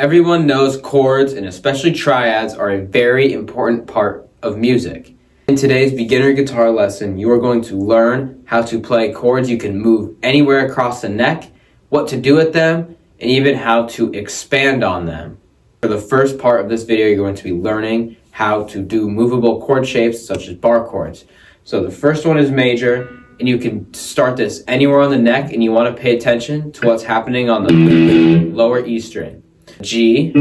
Everyone knows chords, and especially triads, are a very important part of music. In today's beginner guitar lesson, you are going to learn how to play chords you can move anywhere across the neck, what to do with them, and even how to expand on them. For the first part of this video, you're going to be learning how to do movable chord shapes such as bar chords. So the first one is major, and you can start this anywhere on the neck, and you want to pay attention to what's happening on the lower E string. G,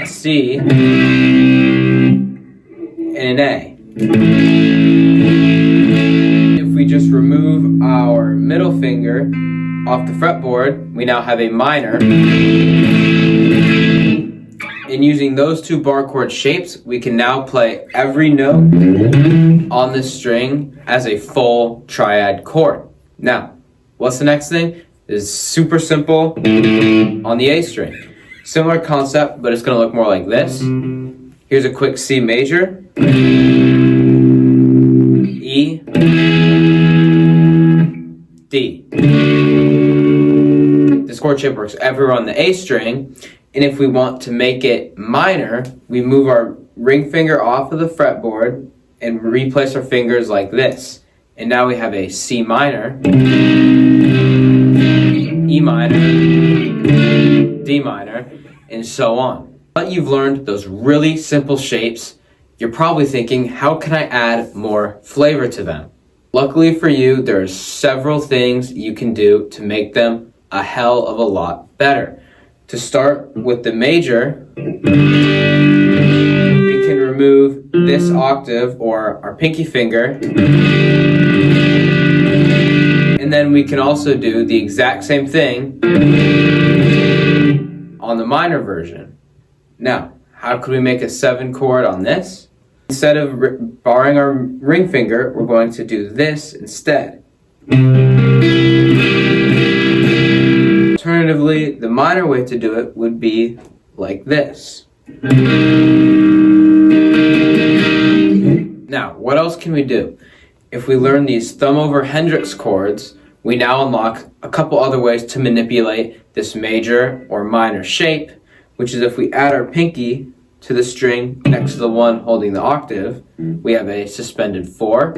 a C, and an A. If we just remove our middle finger off the fretboard, we now have a minor. And using those two bar chord shapes, we can now play every note on this string as a full triad chord. Now, what's the next thing? It's super simple on the A string. Similar concept, but it's going to look more like this. Here's a quick C major, E, D. This chord shape works everywhere on the A string, and if we want to make it minor, we move our ring finger off of the fretboard and replace our fingers like this. And now we have a C minor, E minor, D minor, and so on. But you've learned those really simple shapes. You're probably thinking, how can I add more flavor to them? Luckily for you, there's several things you can do to make them a hell of a lot better. To start with the major, we can remove this octave or our pinky finger, and then we can also do the exact same thing on the minor version. Now, how could we make a 7 chord on this? Instead of barring our ring finger, we're going to do this instead. Alternatively, the minor way to do it would be like this. Now, what else can we do? If we learn these thumb over Hendrix chords, we now unlock a couple other ways to manipulate this major or minor shape, which is if we add our pinky to the string next to the one holding the octave, we have a suspended 4.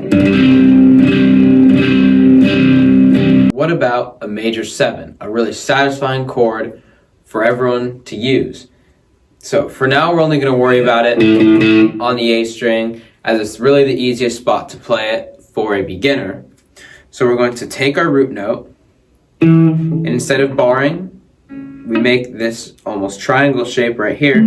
What about a major 7, a really satisfying chord for everyone to use? So for now, we're only going to worry about it on the A string, as it's really the easiest spot to play it for a beginner. So we're going to take our root note, and instead of barring, we make this almost triangle shape right here.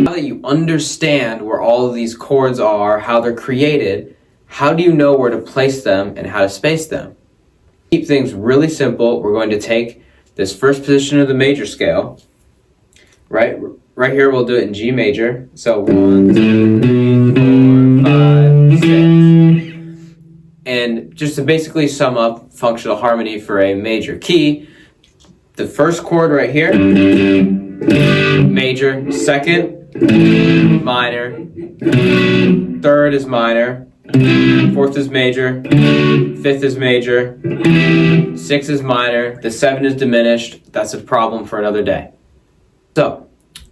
Now that you understand where all of these chords are, how they're created, how do you know where to place them and how to space them? Keep things really simple. We're going to take this first position of the major scale. Right here, we'll do it in G major. So 1, 2, 3, 4, 5, 6. And just to basically sum up functional harmony for a major key, the first chord right here, major, second, minor, third is minor, fourth is major, fifth is major, sixth is minor, the 7 is diminished. That's a problem for another day. So,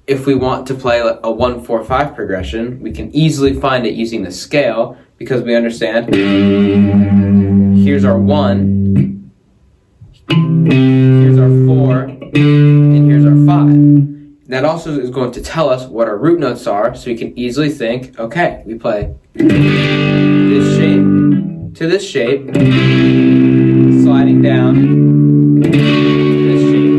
if we want to play a 1-4-5 progression, we can easily find it using the scale because we understand here's our 1, here's our 4, and here's our 5. That also is going to tell us what our root notes are, so you can easily think, okay, we play this shape to this shape, sliding down to this shape.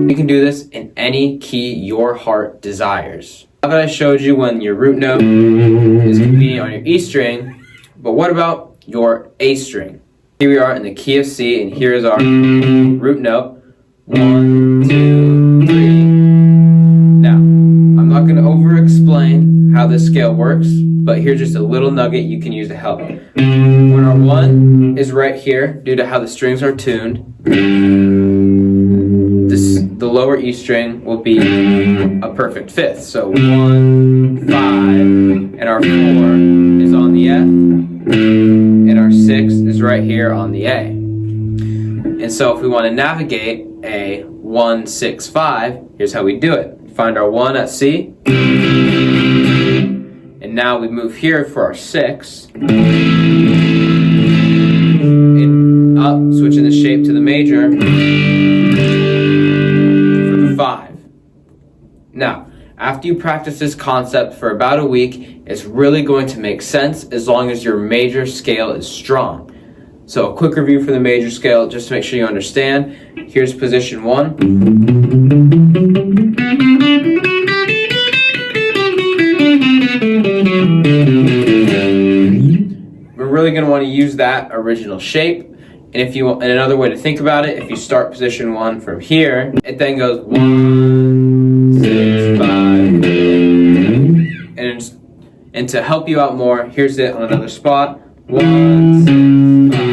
You can do this in any key your heart desires. Now that I showed you when your root note is convenient on your E string, but what about your A string? Here we are in the key of C, and here is our root note. 1, 2, 3. Now, I'm not going to over-explain how this scale works, but here's just a little nugget you can use to help. When our 1 is right here, due to how the strings are tuned, the lower E string will be a perfect 5th. So 1, 5, and our 4 is on the F, and our 6 is right here on the A. And so if we want to navigate a 1, 6, 5, here's how we do it. Find our 1 at C, and now we move here for our 6, and up, switching the shape to the major for the 5. Now, after you practice this concept for about a week, it's really going to make sense as long as your major scale is strong. So a quick review for the major scale, just to make sure you understand. Here's position 1. We're really going to want to use that original shape. And if you want, and another way to think about it, if you start position 1 from here, it then goes 1, 6, 5, and to help you out more, here's it on another spot. 1, 6, 5.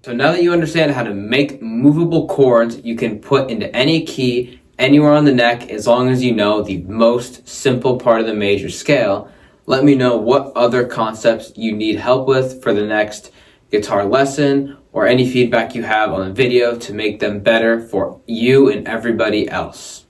So now that you understand how to make movable chords you can put into any key, anywhere on the neck, as long as you know the most simple part of the major scale, let me know what other concepts you need help with for the next guitar lesson, or any feedback you have on the video to make them better for you and everybody else.